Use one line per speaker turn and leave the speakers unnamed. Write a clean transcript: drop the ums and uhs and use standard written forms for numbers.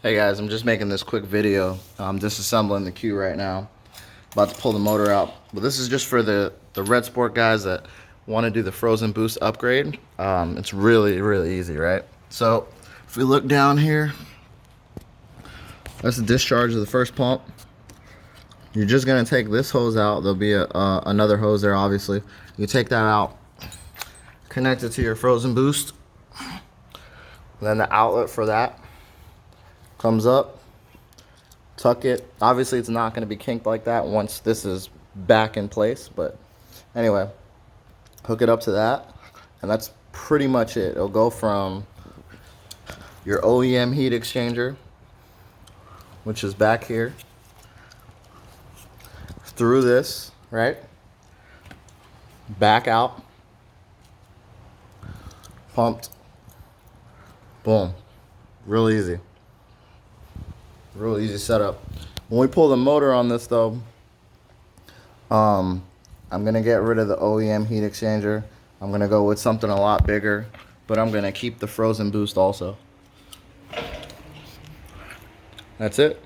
Hey guys, I'm just making this quick video. I'm disassembling the Q right now. About to pull the motor out. But this is just for the Red Sport guys that want to do the frozen boost upgrade. It's really easy, right? So if we look down here, that's the discharge of the first pump. You're just gonna take this hose out. There'll be another hose there, obviously. You take that out, connect it to your frozen boost. Then the outlet for that comes up, tuck it. Obviously it's not going to be kinked like that once this is back in place, but anyway, hook it up to that, and that's pretty much it. It'll go from your OEM heat exchanger, which is back here, through this, right, back out, pumped, boom. Real easy. Real easy setup. When we pull the motor on this though, I'm gonna get rid of the OEM heat exchanger. I'm gonna go with something a lot bigger, but I'm gonna keep the frozen boost also. That's it.